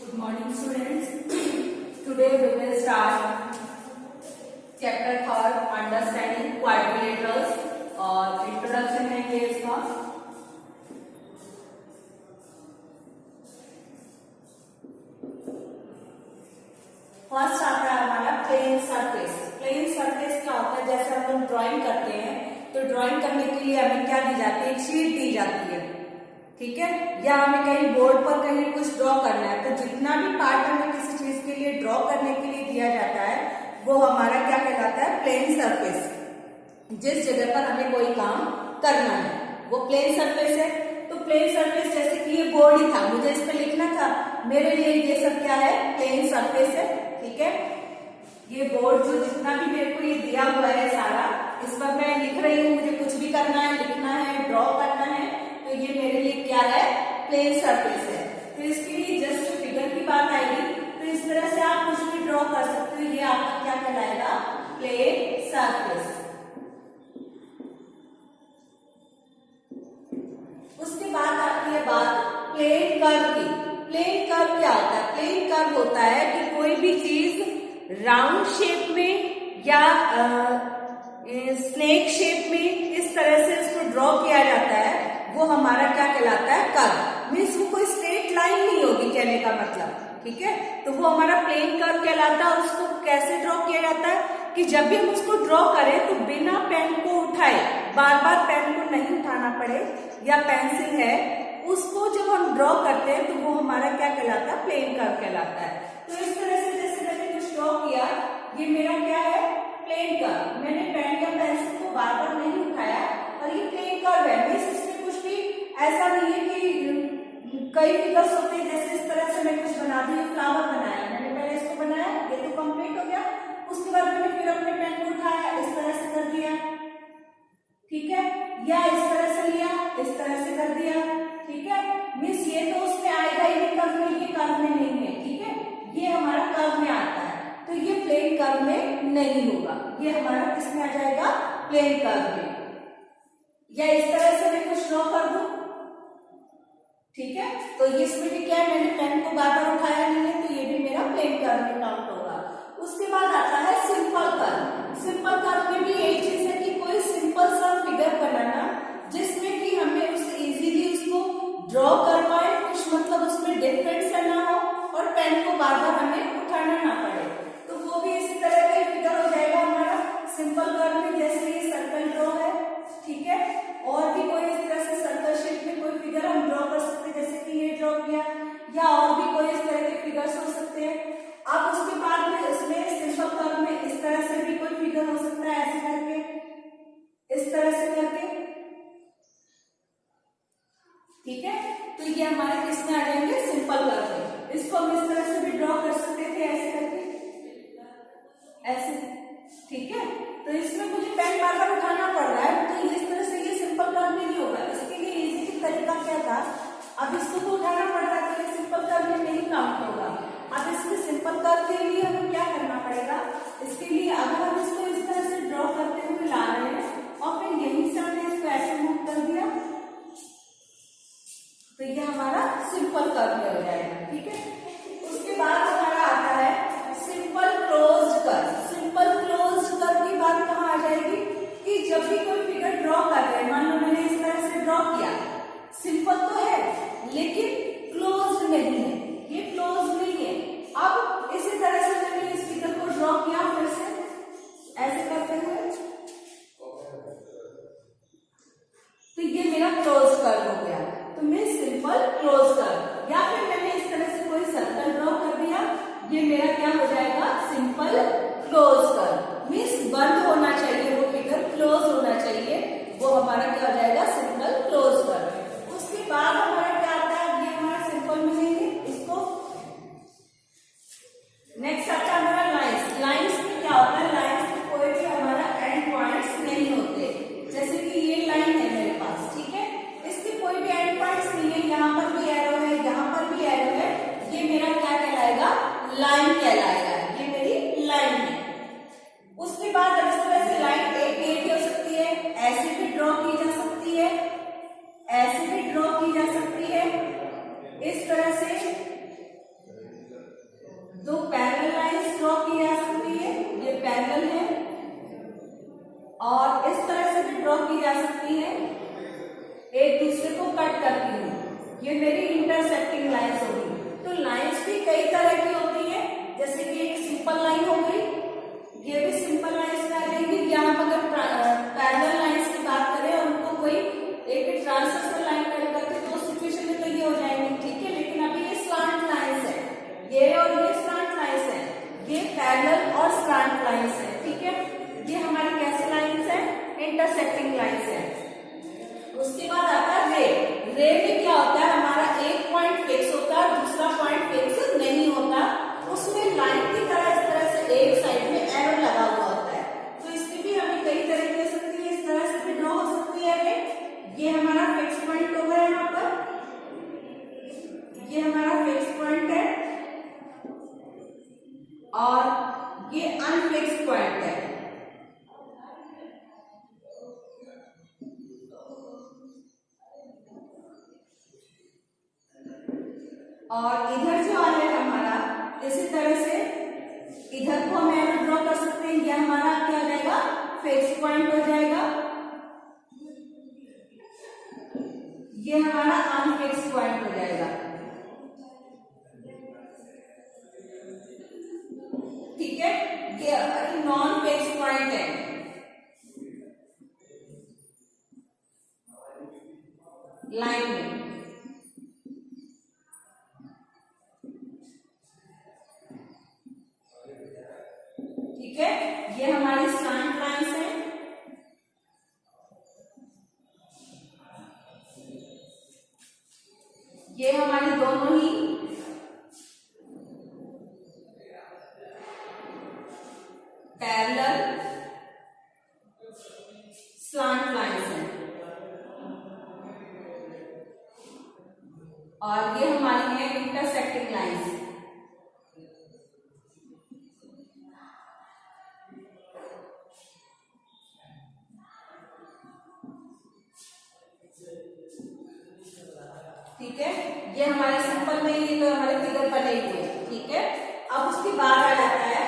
Good morning, students. Today we will start chapter 3 Understanding Quadrilaterals और introduction है ये इसका। फर्स्ट आता है हमारा प्लेन सरफेस। प्लेन सरफेस क्या होता है? जैसे हम लोग ड्राइंग करते हैं तो ड्राइंग करने के लिए हमें क्या दी जाती है? एक शीट दी जाती है, ठीक है। या हमें कहीं बोर्ड पर कहीं कुछ ड्रॉ करना है तो जितना भी पार्ट हमें किसी चीज के लिए ड्रॉ करने के लिए दिया जाता है वो हमारा क्या कहलाता है? Plane surface. जिस जगह पर हमें कोई काम करना है वो प्लेन सरफेस है। तो प्लेन सरफेस जैसे कि ये बोर्ड ही था, मुझे इस पर लिखना था, मेरे लिए ये सब क्या है? प्लेन सरफेस है, ठीक है। ये बोर्ड जो जितना भी मेरे को ये दिया हुआ है सारा, इस पर मैं लिख रही हूँ, मुझे कुछ भी करना है, लिखना है, ड्रॉ करना है, तो ये मेरे लिए क्या है? प्लेन सरफेस है। तो इसके लिए जस्ट फिगर की बात आएगी तो इस तरह से आप कुछ भी ड्रॉ कर सकते हो, ये आपका क्या कहलाएगा? Plane surface. उसके बाद आती है बात प्लेन कर्व की। प्लेन कर्व क्या होता है? प्लेन कर्व होता है कि कोई भी चीज राउंड शेप में या स्नेक शेप में इस तरह से इसको ड्रॉ किया जाता है, वो हमारा क्या कहलाता है? कर्व। मीन्स वो कोई स्ट्रेट लाइन नहीं होगी, कहने का मतलब, ठीक है। तो वो हमारा प्लेन कर्व कहलाता है। उसको कैसे ड्रॉ किया जाता है कि जब भी हम उसको ड्रॉ करें तो बिना पेन को उठाए, बार बार पेन को नहीं उठाना पड़े, या पेंसिल है उसको जब हम ड्रॉ करते हैं तो वो हमारा क्या कहलाता है? प्लेन कर्व कहलाता है। तो इस तरह से जैसे मैंने कुछ ड्रॉ किया, ये मेरा क्या है? Plane curve. मैंने पेन या पेंसिल को बार बार नहीं उठाया और ये प्लेन कर्व है। मीन्स इसमें कुछ भी ऐसा नहीं है कि कई फिगर्स होते हैं, जैसे इस तरह से मैं कुछ बना दी, फ्लावर बनाया, मैंने पहले इसको बनाया, ये तो कंप्लीट हो गया, उसके बाद मैंने फिर अपने पेन को उठाया, इस तरह से कर दिया, ठीक है, या इस तरह से लिया, इस तरह से कर दिया, ठीक है। मीन्स ये तो उसमें आएगा ही नहीं कर्व में, ये कर्व में नहीं है, ठीक है, ये हमारा कर्व में आता है, तो ये प्लेन कर्व में नहीं होगा, ये हमारा किस में आ जाएगा? प्लेन कर्व में। या इस तरह से मैं कुछ ड्रॉ कर दूं, ठीक है, तो इसमें भी क्या है? मैंने पेन को बार बार उठाया नहीं है, तो ये भी मेरा प्लेन कर्व में काउंट होगा। उसके बाद आता है सिंपल कर्व। सिंपल कर्व में भी यही चीज है कि कोई सिंपल सा फिगर बनाना जिसमें कि हमें उसे इजीली उसको ड्रॉ कर पाए, कुछ मतलब उसमें डिफरेंस ना हो और पेन को बार बार हमें उठाना ना पड़े, तो वो भी इसी तरह का फिगर हो जाएगा हमारा सिंपल कर्व में। जैसे ये सर्कल ड्रॉ है, ठीक है, और भी कोई इस तरह से सर्कल शेप में कोई फिगर हम ड्रॉ कर सकते हैं, जैसे कि ये ड्रॉ किया, या और भी कोई इस तरह के फिगर्स हो सकते हैं। अब उसके बाद में इसमें सिंपल कर्व में इस तरह से भी कोई फिगर हो सकता है, ऐसे करके, इस तरह से करके, ठीक है। तो ये हमारे किसमें आ जाएंगे? सिंपल कर्व में। इसको हम इस तरह से भी ड्रॉ कर सकते थे, ऐसे करके, ऐसे, ठीक है। तो इसमें मुझे पेन बार बार उठाना पड़ रहा है, तो इस तरह से ये सिंपल कर्व में नहीं होगा। इसके लिए इजी तरीका क्या था? अब इसको तो उठाना पड़ रहा है, तो ये सिंपल कर्व में नहीं काउंट होगा। अब इसमें सिंपल कर्व के लिए हमें क्या करना पड़ेगा? इसके लिए अगर हम इसको इस तरह से ड्रॉ करते हुए ला रहे हैं और फिर यहीं से हमने इसको ऐसे मूव कर दिया, तो ये हमारा सिंपल कर्व में हो जाएगा, ठीक है। उसके बाद हमारा आता है simple closed curve. Simple closed curve की बात कहाँ आ जाएगी कि जब भी कोई फिगर ड्रॉ कर रहे हैं, मान लो मैंने इस तरह से ड्रॉ किया, सिंपल तो है लेकिन क्लोज्ड नहीं है, ये क्लोज नहीं है। अब इसी तरह से मैंने इस फिगर को ड्रॉ किया, फिर से ऐसे करते हुए, तो ये मेरा क्लोज कर्व हो गया, तो मैं सिंपल क्लोज कर्व। या फिर मैंने इस तरह से कोई सर्कल ड्रॉ कर दिया, ये मेरा क्या हो जाएगा? Simple close curve. मीन्स बंद होना चाहिए वो फिगर, क्लोज होना चाहिए, वो हमारा क्या हो जाएगा? Simple close curve. उसके बाद हमारा क्या आता है? ये हमारा सिंपल में लेंगे इसको। नेक्स्ट आता है हमारा लाइंस। लाइंस में क्या होता है? लाइंस में कोई भी हमारा एंड पॉइंट्स नहीं होते, जैसे कि ये लाइन है मेरे पास, ठीक है, इसके कोई भी एंड पॉइंट्स नहीं है, यहाँ पर भी एरो है, यहाँ पर भी एरो है, ये मेरा क्या कहलाएगा? लाइन कहलाएगा, ये मेरी लाइन है। उसके बाद इस तरह से लाइन एक भी हो सकती है, ऐसे भी ड्रॉ की जा सकती है, ऐसे भी ड्रॉ की जा सकती है, इस तरह से दो पैरेलल लाइंस ड्रॉ की जा सकती है, ये पैरेलल है, और इस तरह से भी ड्रॉ की जा सकती है, एक दूसरे को कट करती हुई, ये मेरी इंटरसेक्टिंग लाइंस होगी। तो लाइंस भी कई तरह की होती है, जैसे कि एक सिंपल लाइन हो गई, ये भी सिंपल लाइंस में आ जाएगी, या हम अगर पैरेलल लाइंस की बात करें और उनको कोई एक ट्रांसवर्सल लाइन कट करते तो उस सिचुएशन में तो ये हो जाएंगी, ठीक है। लेकिन अभी ये स्लांट लाइंस है, ये और ये स्लांट लाइंस है, ये पैरेलल और स्लांट लाइंस है, ठीक है। ये हमारी कैसी लाइंस है? इंटरसेक्टिंग लाइंस है। उसके बाद आता है रे। रे में क्या होता है, हमारा एक पॉइंट फिक्स होता है, दूसरा पॉइंट फिक्स नहीं होता, उसमें लाइन की तरह इस तरह से एक साइड में एरो लगा हुआ होता है। तो इसकी भी हमें कई तरह की हो सकती है, इस तरह से भी ड्रॉ हो सकती है रे। ये हमारा फिक्स पॉइंट हो गया यहाँ पर, ये हमारा फिक्स पॉइंट है, और ये अनफिक्स पॉइंट है। और इधर जो है हमारा, इसी तरह से इधर को हम एरो ड्रॉ कर सकते हैं, ये हमारा क्या हो जाएगा? फिक्स पॉइंट हो जाएगा, ये हमारा अनफिक्स पॉइंट हो जाएगा, ठीक है। ये हमारी नॉन फिक्स पॉइंट है, लाइन में, ठीक है। ये हमारी स्लांट लाइंस है, ये हमारी दोनों ही पैरेलल स्लांट लाइंस है, और ये हमारी है इंटरसेक्टिंग लाइंस। ठीक है, ये हमारे सिंपल में ये तो हमारे फिगर बने हुए, ठीक है। अब उसकी बात आ जाता है,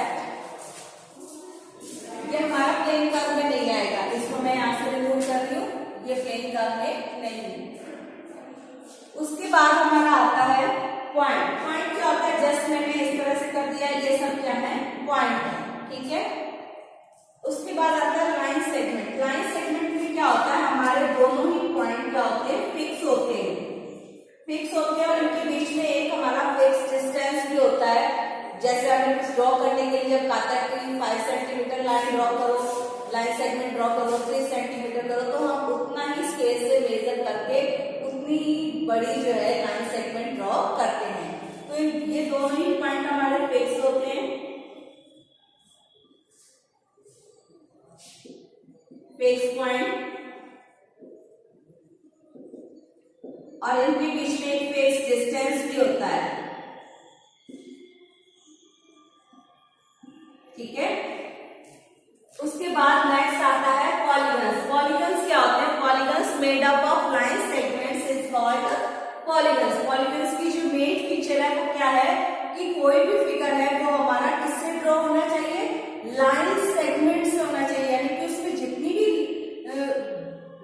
ये हमारा प्लेन कर्व में नहीं आएगा, इसको मैं यहाँ से रिमूव कर रही हूँ, ये प्लेन कर्व में नहीं है। उसके बाद हमारा आता है पॉइंट। पॉइंट क्या होता है? जस्ट मैंने इस तरह से कर दिया, ये सब क्या है? पॉइंट है, ठीक है। उसके बाद आता है लाइन सेगमेंट। लाइन सेगमेंट में क्या होता है, हमारे दोनों ही पॉइंट क्या होते हैं? फिक्स होते हैं, फिक्स होते हैं, और इनके बीच में एक हमारा फिक्स डिस्टेंस भी होता है। जैसे हमें कुछ ड्रॉ करने के लिए जब कहता है कि 5 सेंटीमीटर लाइन ड्रॉ करो, लाइन सेगमेंट ड्रॉ करो, 3 सेंटीमीटर करो, तो हम उतना ही स्केल से मेजर करके उतनी बड़ी जो है लाइन सेगमेंट ड्रॉ करते हैं। तो ये दोनों ही पॉइंट हमारे फिक्स होते हैं, फिक्स पॉइंट, और इनके बीच में एक फिक्स डिस्टेंस भी होता है, ठीक है। उसके बाद नेक्स्ट आता है पॉलीगन्स। पॉलीगन्स क्या होते हैं? Polygons made up of line segments is called polygons. Polygons की जो मेन फीचर है वो क्या है कि कोई भी फिगर है वो हमारा किससे ड्रॉ होना चाहिए? लाइन सेगमेंट से होना चाहिए, यानी कि उसमें जितनी भी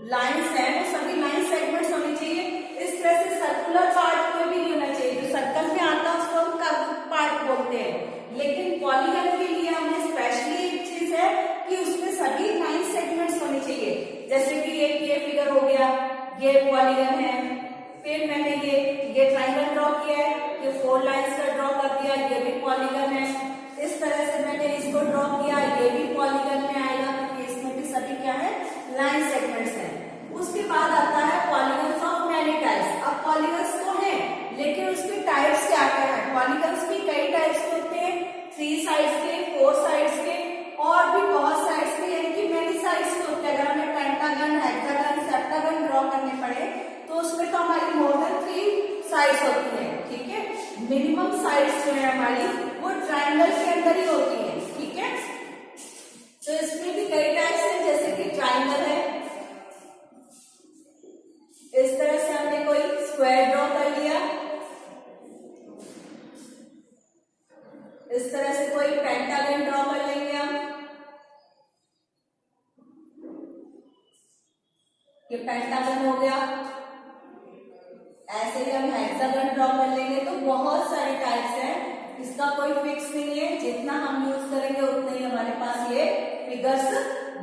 लाइंस है वो सभी लाइन सेगमेंट्स होनी चाहिए। इस तरह से सर्कुलर पार्ट कोई भी नहीं होना चाहिए, जो सर्कल में आता है उसको हम कर्व पार्ट बोलते हैं। लेकिन पॉलीगन के लिए हमें स्पेशली एक चीज है कि उसमें सभी लाइन सेगमेंट्स होने चाहिए। जैसे कि एक ये फिगर हो गया, ये पॉलीगन है, फिर मैंने ये ट्राइंगल ड्रॉ किया है, ये 4 लाइंस का ड्रॉ कर दिया, ये भी पॉलीगन है। इस तरह से मैंने इसको ड्रॉ किया, ये भी पॉलीगन में आएगा, क्योंकि इसमें भी सभी क्या है? लाइन सेगमेंट्स है। उसके बाद आता है पॉलीगन्स ऑफ मैनी टाइप्स। अब पॉलीगन्स तो है, लेकिन उसके टाइप्स क्या क्या है? पॉलीगन्स भी कई टाइप्स के होते हैं, 3 साइड्स के, 4 साइड्स के, और भी बहुत साइड्स के, यानी कि मैनी साइड्स के होते हैं। अगर हमें पेंटागन, हेक्सागन, सेप्टागन ड्रॉ करने पड़े तो उसमें तो हमारी मोर देन 3 साइड्स होती है, ठीक है। मिनिमम साइड्स जो है हमारी वो ट्रायंगल के अंदर ही होती है, ठीक है। तो इसमें भी कई टाइप्स हैं, जैसे कि ट्रायंगल है, इस तरह से हमने कोई स्क्वायर ड्रॉ कर लिया, ऐसे ही हम हेक्सागन ड्रॉ कर लेंगे। तो बहुत सारे टाइप्स हैं, इसका कोई फिक्स नहीं है, जितना हम यूज करेंगे उतने ही हमारे पास ये फिगर्स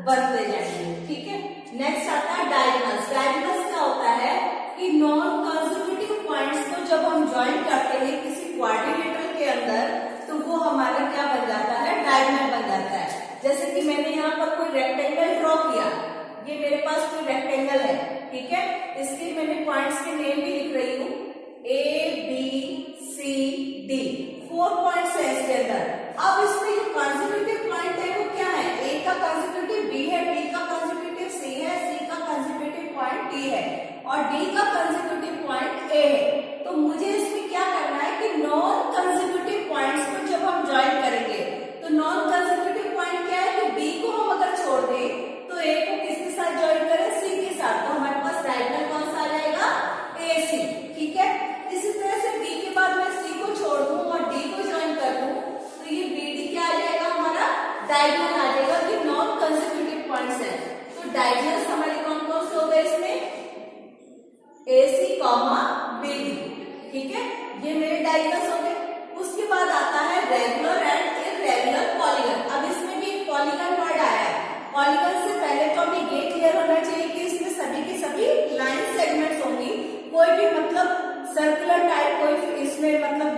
बनते जाएंगे। ठीक है, नेक्स्ट आता है डायगोनल्स। डायगोनल्स क्या होता है कि नॉन कंसेक्यूटिव पॉइंट्स को जब हम ज्वाइन करते हैं किसी क्वाड्रिलेटरल के अंदर, तो वो हमारा क्या बन जाता है, डायगोनल बन जाता है। जैसे कि मैंने यहाँ पर कोई रेक्टेंगल ड्रॉ किया, ये मेरे पास कोई रेक्टेंगल है, ठीक है, इसके मैंने पॉइंट्स के नेम भी लिख रही हूँ, ABCD, 4 पॉइंट्स है इसके अंदर। अब इसमें जो कंसेक्यूटिव पॉइंट है वो क्या है, A का कंसेक्यूटिव B है, B का कंसेक्यूटिव C है, C का कंसेक्यूटिव पॉइंट D है और D का कंसेक्यूटिव पॉइंट A है। तो मुझे इसमें क्या करना है कि नॉन कंसेक्यूटिव पॉइंट्स को जब हम ज्वाइन करेंगे, तो नॉन कंसेक्यूटिव पॉइंट क्या है कि B को हम अगर छोड़ दें तो A को किसके साथ ज्वाइन करें, C के साथ, तो हमारे पास डायगोनल कौन सा आ जाएगा, AC। ठीक है, इसी तरह से B के बाद मैं C को छोड़ दूं और D को ज्वाइन कर दूं, तो ये BD क्या आ जाएगा, हमारा डायगोनल आ जाएगा कि नॉन कंसेक्यूटिव पॉइंट्स है। तो डायगोनल्स हमारे कौन कौन से हो गए इसमें, AC, BD। ठीक है, ये मेरे डायगोनल्स हो गए। उसके बाद आता है रेगुलर एंड इररेगुलर पॉलीगन। अब इसमें भी एक पॉलीगन वर्ड आया है। पॉलीगन से पहले तो हमें ये क्लियर होना चाहिए कि इसमें सभी की सभी लाइन सेगमेंट्स होंगी, कोई भी मतलब सर्कुलर टाइप कोई इसमें मतलब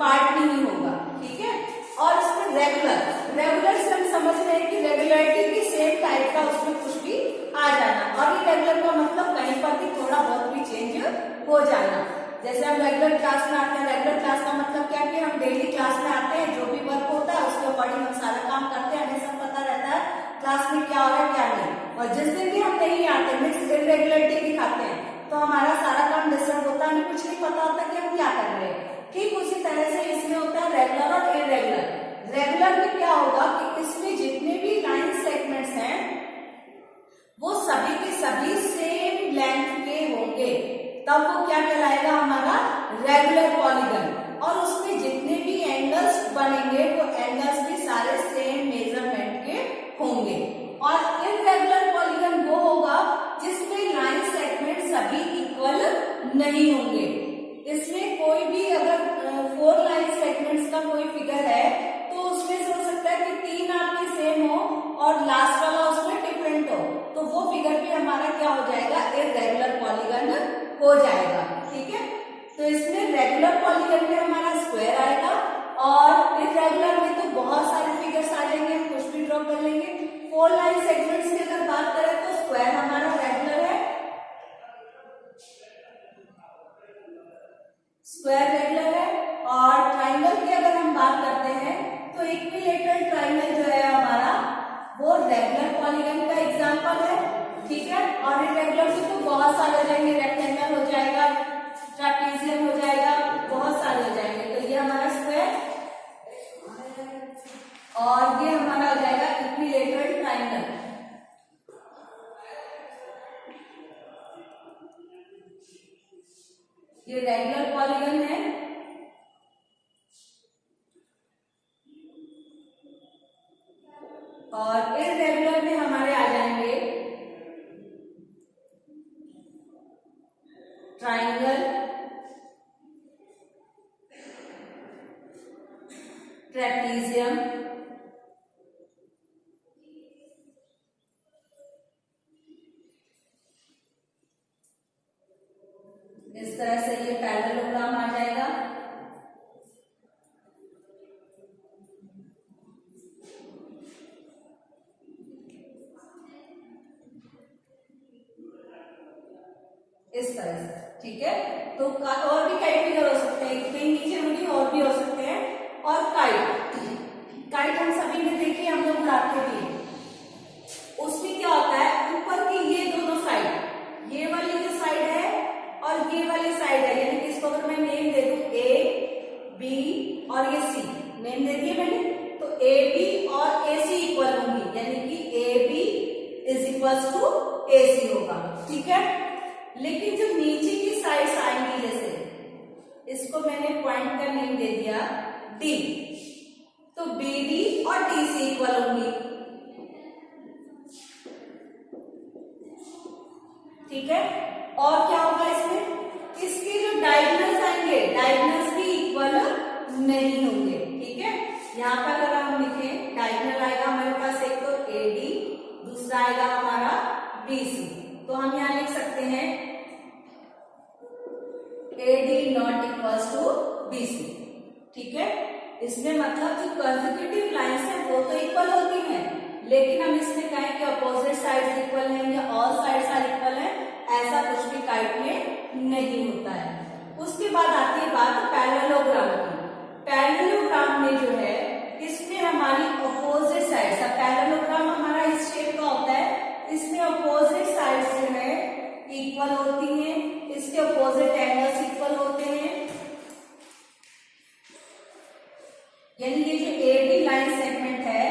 पार्ट नहीं होगा। ठीक है, और इसमें रेगुलर से हम समझ रहे हैं कि रेगुलरिटी की सेम टाइप का उसमें कुछ भी आ जाना, और इरेगुलर का मतलब कहीं पर भी थोड़ा बहुत भी चेंज हो जाना। जैसे हम रेगुलर क्लास में आते हैं, रेगुलर क्लास का मतलब क्या कि हम डेली क्लास में आते हैं, जो भी वर्क होता है उसके अकॉर्डिंग हम सारा काम करते हैं, हमें सब पता रहता है क्लास में क्या हो रहा है क्या नहीं। और जिस दिन भी हम नहीं आते, मिक्स इरेगुलरिटी दिखाते हैं, तो हमारा सारा काम डिस्टर्ब होता है, हमें कुछ नहीं पता होता कि हम क्या कर रहे हैं। ठीक उसी तरह से इसमें होता है रेगुलर और इरेगुलर। रेगुलर में क्या होगा कि इसमें जितने भी लाइन सेगमेंट्स हैं वो सभी के सभी सेम लेंथ के होंगे, तब वो क्या कहलाएगा, हमारा रेगुलर पॉलीगन। और उसमें जितने भी एंगल्स बनेंगे वो एंगल्स भी सारे सेम मेजरमेंट के होंगे। और इररेगुलर पॉलीगन वो होगा जिसमें लाइन सेगमेंट सभी इक्वल नहीं होंगे। इसमें कोई भी अगर 4 लाइन सेगमेंट्स का कोई फिगर है तो उसमें से हो सकता है कि 3 आपके सेम हो और लास्ट वाला उसमें डिफरेंट हो, तो वो फिगर भी हमारा क्या हो जाएगा, इररेगुलर पॉलीगन हो जाएगा। ठीक है, तो इसमें रेगुलर पॉलीगन में हमारा स्क्वायर आएगा और इररेगुलर में तो बहुत सारे फिगर्स आ जाएंगे, हम कुछ भी ड्रॉ कर लेंगे। 4 लाइन सेगमेंट्स की अगर बात करें तो स्क्वायर हमारा रेगुलर है, स्क्वायर रेगुलर है। और ट्राइंगल की अगर हम बात करते हैं तो इक्विलेटरल ट्राइंगल जो है हमारा वो रेगुलर पॉलीगन का एग्जांपल है। ठीक है, और इररेगुलर से तो बहुत सारे हो जाएंगे, रेक्टेंगल हो जाएगा, ट्रापेजियम हो जाएगा, बहुत सारे हो जाएंगे। तो ये हमारा स्क्वायर और ये हमारा हो जाएगा इक्विलेटरल ट्राइंगल। ये रेगुलर पॉलीगन है और इररेगुलर में हमारे आ जाएंगे ट्राइंगल, ट्रेपीजियम, इस तरह से ये पैरेललोग्राम आ जाएगा। इस तरह से। ठीक है, तो और भी कई फिगर हो सकते हैं, इतने ही जरूरी और भी हो सकते हैं। और काइट हम सभी ने देखी, हम लोग उड़ाते भी हैं। उसमें क्या होता है, ऊपर की ये दोनों साइड, ये वाली जो साइड है और ये वाली साइड है, यानी कि इसको अगर मैं नेम दे दूं A, B और ये C, नेम दे दिए मैंने, तो AB और AC इक्वल होंगी, यानी कि AB is equal to AC होगा। ठीक है, लेकिन जो नीचे की साइड्स आएंगी, जैसे इसको मैंने पॉइंट का नेम दे दिया D, तो BD और DC इक्वल होंगी। ठीक है, और क्या होगा इसमें, इसकी जो AD not equals to BC। ठीक है, इसमें मतलब जो कंसेक्यूटिव लाइंस है वो तो इक्वल होती हैं, लेकिन हम इसमें कहें कि अपोजिट साइड्स इक्वल हैं या ऑल साइड्स आर इक्वल हैं, ऐसा कुछ भी काइट में नहीं होता है। उसके बाद आती है बात पैरेललोग्राम की। पैरेललोग्राम में जो है इसमें हमारी अपोजिट साइड्स, पैरेललोग्राम हमारा इस शेप का होता है, इसमें अपोजिट साइड्स जो है इक्वल होती हैं, इसके अपोजिट एंगल्स इक्वल होते हैं। यानी ये जो AB लाइन सेगमेंट है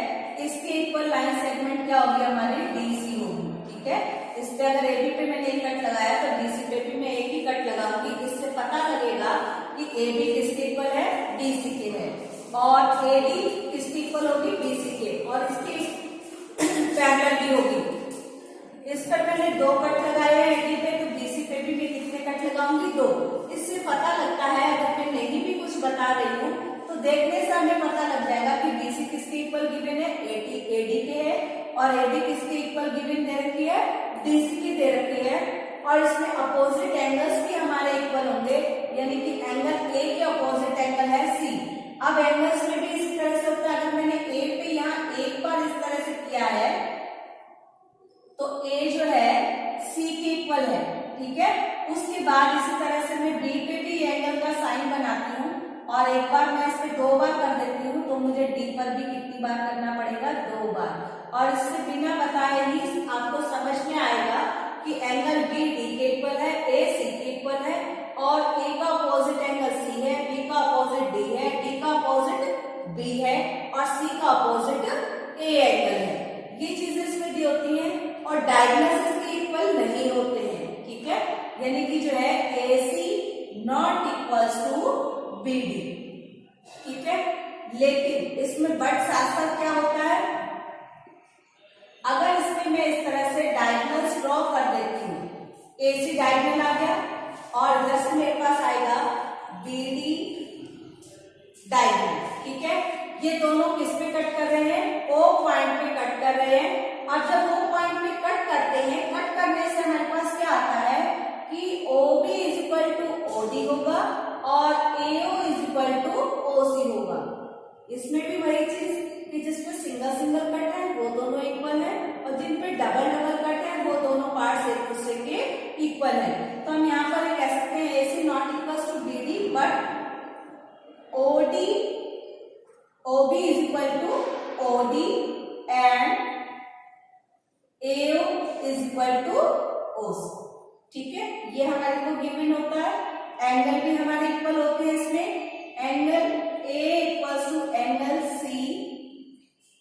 इसके इक्वल लाइन सेगमेंट क्या होगी हमारी DC होगी। ठीक है, इस पे अगर AB पे मैंने एक कट लगाया तो DC पे भी मैं एक ही कट लगाऊंगी, इससे पता लगेगा कि AB किसके इक्वल है, DC के है, और AD किसके इक्वल होगी, BC के, और इसकी पैरेलल भी होगी। इस पर मैंने 2 कट लगाए हैं AD पे, तो BC पे भी मैं कितने कट लगाऊंगी, 2। इससे पता लगता है, अगर मैं नहीं भी कुछ बता रही हूँ तो देखने से हमें पता लग जाएगा कि BC किसके इक्वल गिवन है, AD के है, और AD किसके इक्वल गिवन दे रखी है, DC की दे रखी है, और इसमें अपोजिट एंगल्स भी हमारे इक्वल होंगे, यानी कि एंगल A के अपोजिट एंगल है C। अब एंगल्स में भी इसी तरह से होता है, अगर मैंने A पे यहाँ एक बार इस तरह से किया है तो A जो है C के इक्वल है। ठीक है, उसके बाद इसी तरह से मैं B पे भी एंगल का साइन बनाती हूँ, और एक बार मैं इस पे 2 बार कर देती हूँ, तो मुझे D पर भी कितनी बार करना पड़ेगा, 2 बार। और इससे बिना बताए ही आपको समझ में आएगा कि एंगल B D के इक्वल है, A C के इक्वल है, और A का अपोजिट एंगल C है, B का अपोजिट D है, D का अपोजिट B है, और C का अपोजिट A एंगल है। ये चीजें इसमें दी होती हैं, और डायगोनल्स इसके इक्वल नहीं होते हैं। ठीक है, यानी कि जो है AC not equals to BD। ठीक है, लेकिन इसमें बट साथ साथ क्या होता है, अगर इसमें मैं इस तरह से डायगोनल्स ड्रॉ कर देती हूँ, AC डायगोनल आ गया, और इधर से मेरे पास आएगा BD डायगोनल। ठीक है, ये दोनों किस पे कट कर रहे हैं, O पॉइंट पे कट कर रहे हैं, और जब O पॉइंट पे कट करते हैं, कट करने से हमारे पास क्या आता है कि OB is equal to OD होगा, और AO is equal to OC होगा। इसमें भी वही चीज कि जिसपे सिंगल सिंगल कट है वो दोनों इक्वल है, और जिन पे डबल डबल कट है वो दोनों पार्ट्स एक दूसरे के इक्वल है। तो हम यहाँ पर कह सकते हैं AC not equal to BD, but OB is equal to OD and AO is equal to OC। ठीक है, ये हमारे को गिवन होता है। एंगल भी हमारे इक्वल होते हैं इसमें, angle A equals to angle C,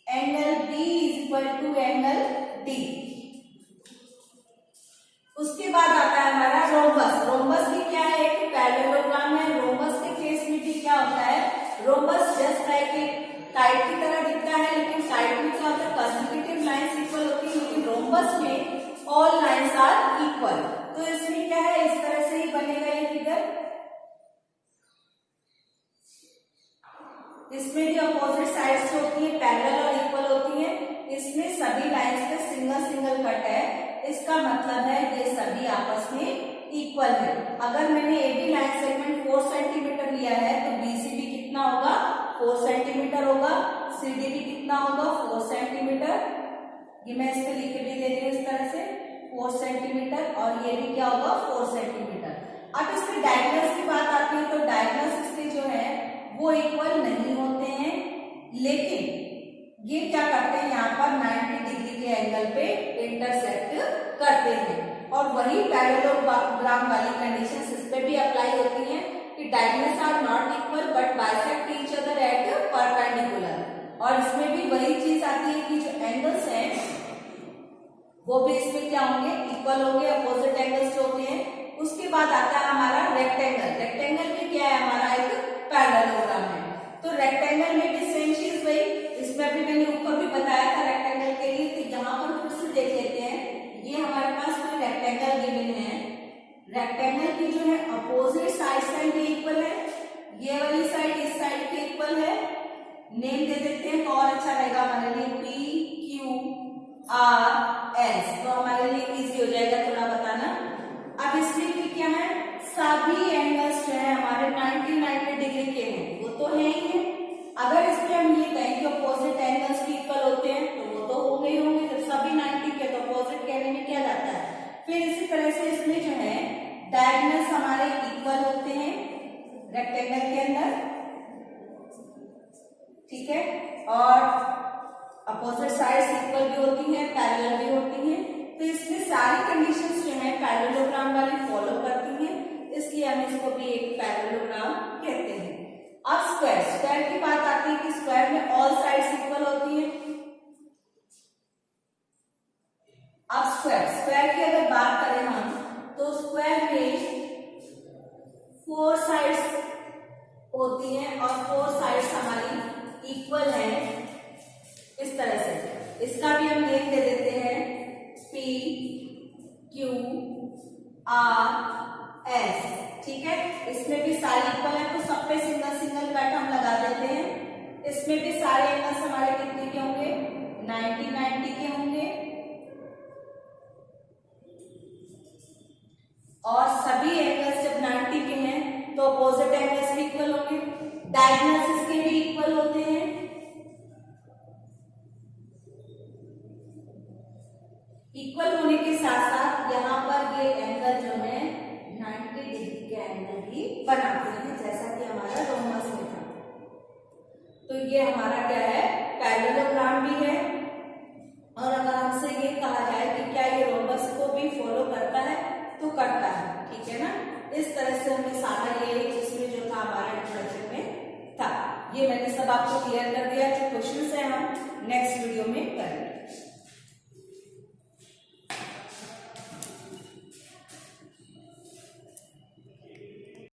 angle B is equal to angle D। उसके बाद आता है हमारा रोम्बस। रोम्बस भी क्या है, एक पैरेललोग्राम है। रोम्बस के केस में भी क्या होता है, रोम्बस जस्ट लाइक एक काइट की तरह दिखता है, लेकिन काइट में क्या होता है, कंसेक्यूटिव लाइंस इक्वल होती है, लेकिन रोम्बस में ऑल लाइंस आर इक्वल। तो इसमें क्या है, इस तरह से ही बनेगा ये फिगर। इसमें भी अपोजिट साइड्स जो होती है पैरेलल और इक्वल होती है। इसमें सभी लाइंस पे सिंगल सिंगल कट है, इसका मतलब है ये सभी आपस में इक्वल है। अगर मैंने AB लाइन सेगमेंट 4 सेंटीमीटर लिया है तो BC भी कितना होगा, 4 सेंटीमीटर होगा, CD भी कितना होगा, 4 सेंटीमीटर। ये मैं इस पे लिख के भी दे रही हूँ इस तरह से, 4 सेंटीमीटर, और ये भी क्या होगा, 4 सेंटीमीटर। अब इसमें डायगोनल्स की बात आती है, तो डायगोनल्स इसके जो है वो इक्वल नहीं होते हैं, लेकिन ये क्या करते हैं, यहाँ पर 90 डिग्री के एंगल पे इंटरसेक्ट करते हैं। और वही पैरेललोग्राम वाली कंडीशंस इस पे भी अप्लाई होती हैं कि diagonals are not equal but bisect each other at perpendicular. और इसमें भी वही चीज आती है कि जो एंगल्स हैं वो भी इसमें क्या होंगे, इक्वल होंगे, अपोजिट एंगल्स जो होते हैं। उसके बाद आता है हमारा रेक्टेंगल। रेक्टेंगल में क्या है, हमारा एक पैरेललोग्राम है। तो रेक्टेंगल में भी सेम चीज वही, इसमें अभी मैंने ऊपर भी बताया था रेक्टेंगल के लिए, तो यहाँ पर फिर से देख लेते हैं। ये हमारे पास कोई रेक्टेंगल गिवन है, रेक्टेंगल की जो है अपोजिट साइड भी इक्वल है, ये वाली साइड इस साइड के इक्वल है। नेम दे देते हैं तो और अच्छा रहेगा हमारे लिए, PQRS, तो हमारे लिए इजी हो जाएगा थोड़ा बताना। अब इसमें भी क्या है, सभी एंगल्स हमारे 90 डिग्री के हैं, वो तो है ही है। अगर इस पे हम ये कहें कि अपोजिट एंगल्स भी इक्वल होते हैं तो वो तो होंगे ही होंगे, जब सभी 90 के तो अपोजिट कहने में क्या जाता है। फिर इसी तरह से इसमें जो है डायगोनल्स हमारे इक्वल होते हैं रेक्टेंगल के अंदर, ठीक है, और अपोजिट साइड्स इक्वल भी होती हैं, पैरेलल भी होती हैं। तो इसमें सारी कंडीशंस जो है पैरेललोग्राम वाली फॉलो करती हैं, इसलिए हम इसको भी एक पैरेललोग्राम कहते हैं। अब स्क्वायर, स्क्वायर की बात आती है कि स्क्वायर में ऑल साइड्स इक्वल होती हैं। अब स्क्वायर की अगर बात करें हम तो स्क्वायर में 4 साइड्स होती हैं और 4 साइड्स हमारी इक्वल है इस तरह से। इसका भी हम नेम दे देते हैं P Q R S, ठीक है। इसमें भी सारे इक्वल है तो सब पे सिंगल सिंगल कट हम लगा देते हैं। इसमें भी सारे एंगल्स हमारे कितने के होंगे, 90 के होंगे, और सभी एंगल्स जब 90 के हैं तो अपोजिट एंगल्स भी इक्वल होंगे, डायगोनल्स इसके भी इक्वल होते हैं। इक्वल होने के साथ साथ यहाँ पर ये एंगल जो है 90 डिग्री के एंगल भी बनाते हैं, जैसा कि हमारा रोमस में था। तो ये हमारा क्या है, पैरेललोग्राम भी है। और अगर हमसे ये कहा जाए कि क्या ये रोमस को भी फॉलो करता है तो करता है, ठीक है ना। इस तरह से हमने सारा ये इसमें जो था हमारा इंट्रोडक्शन में था, ये मैंने सब आपको क्लियर कर दिया। जो क्वेश्चंस है हम नेक्स्ट वीडियो में करेंगे।